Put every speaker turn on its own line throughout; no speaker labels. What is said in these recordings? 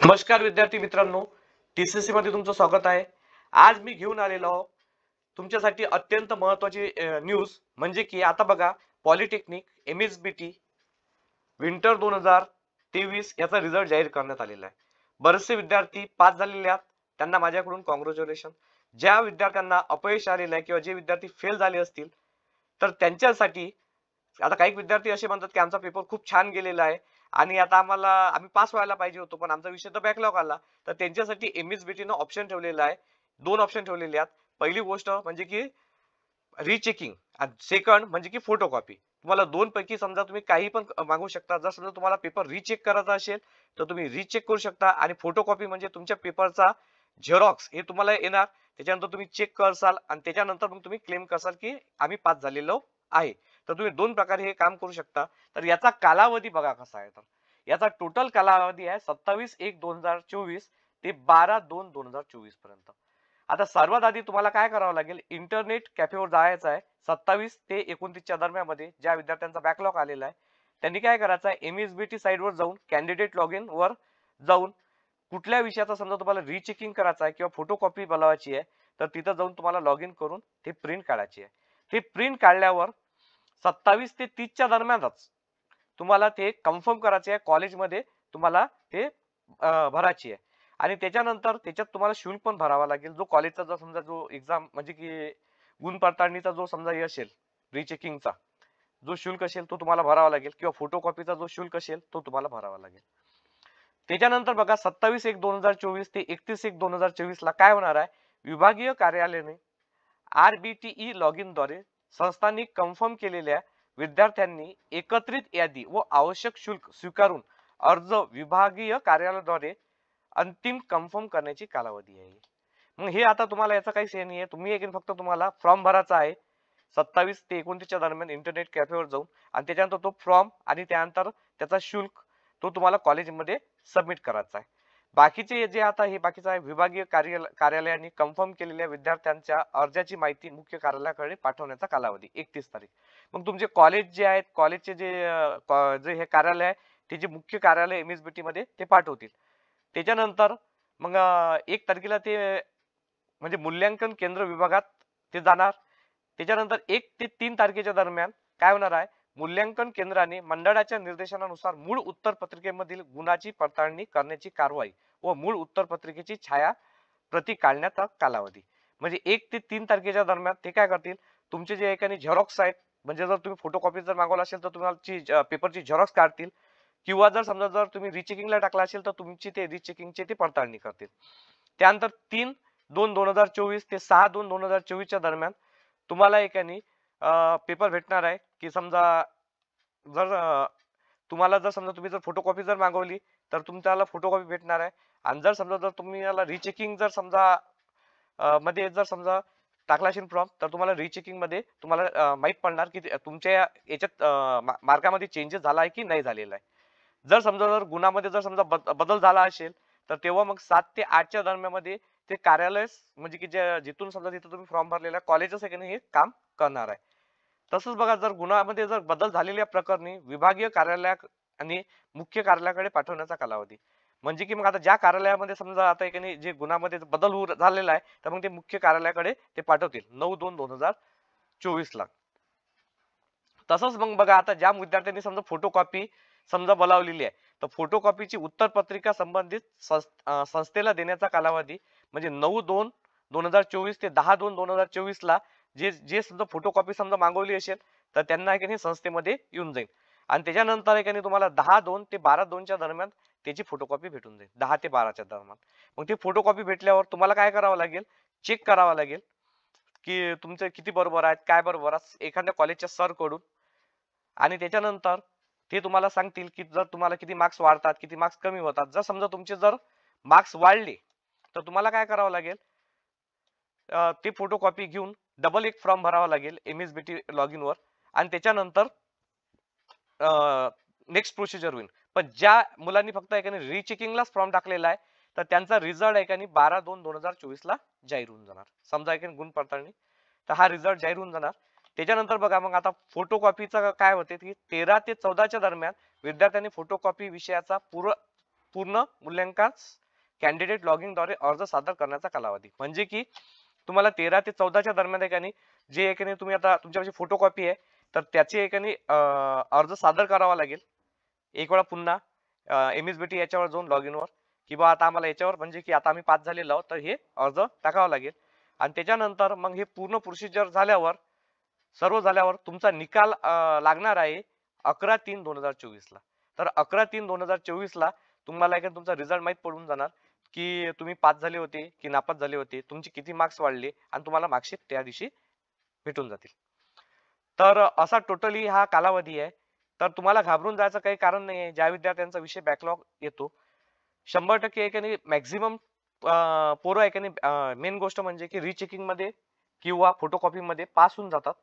नमस्कार विद्यार्थी मित्रांनो, टीसीसी मध्ये तुमचं स्वागत आहे. आज मी घेऊन आलेलो आहो तुमच्यासाठी अत्यंत महत्त्वाची न्यूज म्हणजे की आता बघा पॉलिटेक्निक एमएसबीटी विंटर 2023 याचा रिझल्ट जाहीर करण्यात आलेला आहे. बरेचसे विद्यार्थी पास झालेले आहेत, त्यांना माझ्याकडून कॉंग्रॅच्युलेशन. ज्या विद्यार्थ्यांना अपयश आलेलं आहे किंवा जे विद्यार्थी फेल झाले असतील तर त्यांच्यासाठी आता काही विद्यार्थी असे म्हणतात की आमचा पेपर खूप छान गेलेला आहे आणि आता आम्ही पास व्हायला पाहिजे होतो पण आमचा विषय तर बॅकलॉग आला. तर त्यांच्यासाठी एमएसबीटी ने ऑप्शन ठेवलेला आहे. दोन ऑप्शन ठेवलेले आहेत. पहिली गोष्ट म्हणजे की रिचेकिंग आणि सेकंड म्हणजे की फोटोकॉपी. तुम्हाला दोन पैकी समजा तुम्ही काही पण मागू शकता. जर समजा तुम्हाला पेपर रिचेक करायचा असेल तर तुम्ही रिचेक करू शकता आणि फोटोकॉपी म्हणजे तुमच्या पेपरचा झेरॉक्स हे तुम्हाला येणार. त्याच्यानंतर तुम्ही चेक करसाल आणि त्याच्यानंतर मग तुम्ही क्लेम करसाल की आम्ही पास झालेलो आहे. तर तुम्ही दोन प्रकारे हे काम करू शकता. तर याचा कालावधी बघा कसा आहे. तर याचा टोटल कालावधी आहे 27/1/2024 ते 12/2/2024 पर्यंत. आता सर्वात आधी तुम्हाला काय करावं लागेल, इंटरनेट कॅफेवर जायचं आहे. 27 ते 29 च्या दरम्यान मध्ये ज्या विद्यार्थ्यांचा बॅकलॉग आलेला आहे त्यांनी काय करायचं आहे, एमएसबीटी साईटवर जाऊन कॅन्डिडेट लॉग इन वर जाऊन कुठल्या विषयाचा समजा तुम्हाला रिचेकिंग करायचा आहे किंवा फोटोकॉपी बनवायची आहे तर तिथं जाऊन तुम्हाला लॉग इन करून ते प्रिंट काढायची आहे. ते प्रिंट काढल्यावर 27 ते 30 च्या दरम्यानच तुम्हाला ते कन्फर्म करायचे आहे. कॉलेजमध्ये तुम्हाला ते भरायची आहे आणि त्याच्यानंतर त्याच्यात तुम्हाला शुल्क पण भरावा लागेल. जो कॉलेजचा जो समजा जो एक्झाम म्हणजे की गुण पडताळणीचा जो समजा हे असेल रिचेकिंगचा जो शुल्क असेल तो तुम्हाला भरावा लागेल किंवा फोटोकॉपीचा जो शुल्क असेल तो तुम्हाला भरावा लागेल. त्याच्यानंतर बघा 27/1/2024 ते 31/1/2024 ला काय होणार आहे, विभागीय कार्यालयाने आरबीटीई लॉग इन द्वारे संस्थांनी कन्फर्म केलेल्या विद्यार्थ्यांनी एकत्रित यादी व आवश्यक शुल्क स्वीकारून अर्ज विभागीय कार्यालयाद्वारे अंतिम कन्फर्म करण्याची कालावधी आहे. मग हे आता तुम्हाला याचा काही हे नाहीये. तुम्ही एक फक्त तुम्हाला फॉर्म भरायचा आहे 27 ते 29 च्या दरम्यान इंटरनेट कॅफेवर जाऊन आणि त्याच्यानंतर तो फॉर्म आणि त्यानंतर त्याचा शुल्क तो तुम्हाला कॉलेजमध्ये सबमिट करायचा आहे. बाकीचे जे आता हे बाकीचं आहे विभागीय कार्यालयाने कन्फर्म केलेल्या विद्यार्थ्यांच्या अर्जाची माहिती मुख्य कार्यालयाकडे पाठवण्याचा कालावधी 31 तारीख. मग तुमचे कॉलेज जे आहेत कॉलेजचे जे हे कार्यालय आहे ते जे मुख्य कार्यालय एमएसबीटी मध्ये ते पाठवतील. त्याच्यानंतर मग 1 तारखेला ते म्हणजे मूल्यांकन केंद्र विभागात ते जाणार. त्याच्यानंतर 1 ते 3 तारखेच्या दरम्यान काय होणार आहे, मूल्यांकन केंद्राने मंडळाच्या निर्देशनानुसार मूळ उत्तर पत्रिकेमधील गुणाची पडताळणी करण्याची कारवाई व मूळ उत्तर पत्रिकेची छाया प्रती काढण्याचा कालावधी म्हणजे 1 ते 3 तारखेच्या दरम्यान ते काय करतील, तुमचे जे एकाने झेरॉक्स आहेत म्हणजे जर तुम्ही फोटोकॉपी जर मागवला असेल तर तुम्हाला पेपरची झेरॉक्स काढतील किंवा जर समजा जर तुम्ही रिचेकिंगला टाकला असेल तर तुमची ते रिचेकिंगची ते पडताळणी करतील. त्यानंतर 3/2/2024 ते 6/2/2024 च्या दरम्यान तुम्हाला एकाने पेपर भेटणार आहे की समजा जर तुम्हाला जर समजा तुम्ही जर फोटोकॉपी जर मागवली तर तुमच्याला फोटोकॉपी भेटणार आहे आणि जर समजा जर तुम्ही याला रिचेकिंग जर समजा मध्ये जर समजा टाकला असेल फॉर्म तर तुम्हाला रिचेकिंग मध्ये तुम्हाला माहित पडणार की तुमच्या याच्यात मार्कामध्ये चेंजेस झाला आहे की नाही झालेला आहे. जर समजा जर गुणामध्ये जर समजा बदल झाला असेल तर तेव्हा मग 7 ते 8 च्या दरम्यान मध्ये ते कार्यालय म्हणजे की जिथून समजा तिथं तुम्ही फॉर्म भरलेला कॉलेजच आहे हे काम करणार आहे. तसंच बघा जर गुन्ह्यामध्ये जर बदल झालेल्या प्रकरणी विभागीय कार्यालय आणि मुख्य कार्यालयाकडे पाठवण्याचा कालावधी म्हणजे की मग आता ज्या कार्यालयामध्ये समजा आता एकाने जे गुन्ह्यामध्ये बदल झालेला आहे तर मग ते मुख्य कार्यालयाकडे ते पाठवतील 9/2/2024 ला. तसंच मग बघा आता ज्या विद्यार्थ्यांनी समजा फोटोकॉपी समजा बोलावलेली आहे तर फोटोकॉपीची उत्तर पत्रिका संबंधित संस्थेला देण्याचा कालावधी म्हणजे 9/2/2024 ते 10/2/2024 ला जे जे समजा फोटोकॉपी समजा मागवली असेल तर त्यांना एकाने संस्थेमध्ये येऊन जाईल आणि त्याच्यानंतर एकाने तुम्हाला 10/2 ते 12/2 च्या दरम्यान त्याची फोटोकॉपी भेटून जाईल 10 ते 12 च्या दरम्यान. मग ती फोटोकॉपी भेटल्यावर तुम्हाला काय करावं लागेल, चेक करावं लागेल की तुमचं किती बरोबर आहेत काय बरोबर आहे एखाद्या कॉलेजच्या सर कडून आणि त्याच्यानंतर ते तुम्हाला सांगतील की जर तुम्हाला किती मार्क्स वाढतात किती मार्क्स कमी होतात. जर समजा तुमचे जर मार्क्स वाढले तर तुम्हाला काय करावं लागेल, ते फोटोकॉपी घेऊन डबल एक फॉर्म भरावा लागेल एमएसबीटी लॉग इन वर आणि त्याच्यानंतर नेक्स्ट प्रोसिजर होईल. पण ज्या मुलांनी फक्त एकाने रिचेकिंगलाच फॉर्म टाकलेला आहे तर त्यांचा रिझल्ट एकाने 12/2/2024 ला जाहीर होऊन जाणार. समजा एकाने गुण पडताळणी तर हा रिझल्ट जाहीर होऊन जाणार. त्याच्यानंतर बघा मग आता फोटोकॉपीचा काय होते की 13 ते 14 च्या दरम्यान विद्यार्थ्यांनी फोटोकॉपी विषयाचा पूर्ण मूल्यांकन कॅन्डिडेट लॉगिंगद्वारे अर्ज सादर करण्याचा कालावधी. म्हणजे की तुम्हाला 13 ते 14च्या दरम्यान एकाने जे एकाने तुम्ही आता तुमच्यापाशी फोटोकॉपी आहे तर त्याची एकाने अर्ज सादर करावा लागेल. एक वेळा पुन्हा MSBT याच्यावर जाऊन लॉग इनवर किंवा आता आम्हाला याच्यावर म्हणजे की आता आम्ही पास झालेलो आहोत तर हे अर्ज टाकावा लागेल. आणि त्याच्यानंतर मग हे पूर्ण प्रोसिजर झाल्यावर सर्व झाल्यावर तुमचा निकाल लागणार आहे 11/3/2024 ला. तर 11/3/2024 ला तुम्हाला एक तुमचा रिझल्ट माहित पडून जाणार की तुम्ही पास झाले होते की नापास झाले होते, तुमचे किती मार्क्स वाढले आणि तुम्हाला मार्कशीट त्या दिवशी भेटून जातील. तर असा टोटली हा कालावधी आहे. तर तुम्हाला घाबरून जायचं काही कारण नाही आहे. ज्या विद्यार्थ्यांचा विषय बॅकलॉग येतो 100% एकाने मॅक्झिमम पोरं एकाने मेन गोष्ट म्हणजे की रिचेकिंग मध्ये किंवा फोटोकॉपी मध्ये पास होऊन जातात.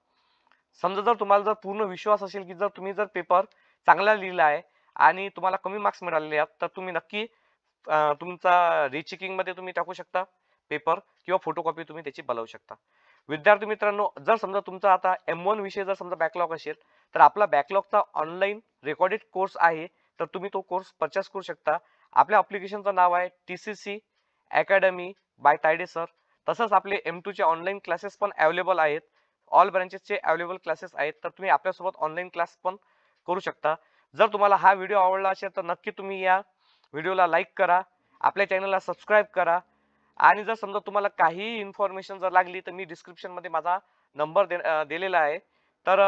समजा जर तुम्हाला जर पूर्ण विश्वास असेल की जर तुम्ही जर पेपर चांगला लिहिला आहे आणि तुम्हाला कमी मार्क्स मिळालेले आहेत तर तुम्ही नक्की तुमचा रिचेकिंग मध्ये तुम्ही टाकू शकता पेपर किंवा फोटोकॉपी तुम्ही त्याची बनवू शकता. विद्यार्थी मित्रांनो, जर समजा तुमचा आता M1 विषय जर समजा बॅकलॉग असेल तर आपला बॅकलॉगचा ऑनलाईन रेकॉर्डेड कोर्स आहे तर तुम्ही तो कोर्स परचेस करू शकता. आपल्या ॲप्लिकेशनचं नाव आहे TCC academy by Tayde sir. तसंच आपले M2 चे ऑनलाईन क्लासेस पण अवेलेबल आहेत. ऑल ब्रांचेसचे अवेलेबल क्लासेस आहेत तर तुम्ही आपल्यासोबत ऑनलाईन क्लास पण करू शकता. जर तुम्हाला हा व्हिडिओ आवडला असेल तर नक्की तुम्ही या व्हिडिओला लाईक करा, आपल्या चॅनलला सबस्क्राईब करा आणि जर समजा तुम्हाला काही इन्फॉर्मेशन जर लागली तर मी डिस्क्रिप्शन मध्ये माझा नंबर दिलेला आहे. तर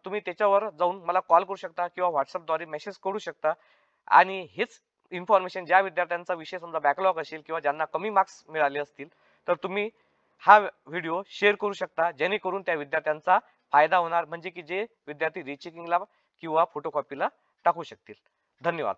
तुम्ही त्याच्यावर जाऊन मला कॉल करू शकता किंवा व्हॉट्सअपद्वारे मेसेज करू शकता. आणि हेच इन्फॉर्मेशन ज्या विद्यार्थ्यांचा विषय समजा बॅकलॉग असेल किंवा ज्यांना कमी मार्क्स मिळाले असतील तर तुम्ही हा व्हिडिओ शेअर करू शकता जेणेकरून त्या विद्यार्थ्यांचा फायदा होणार म्हणजे की जे विद्यार्थी रिचेकिंगला किंवा फोटोकॉपीला टाकू शकतील. धन्यवाद.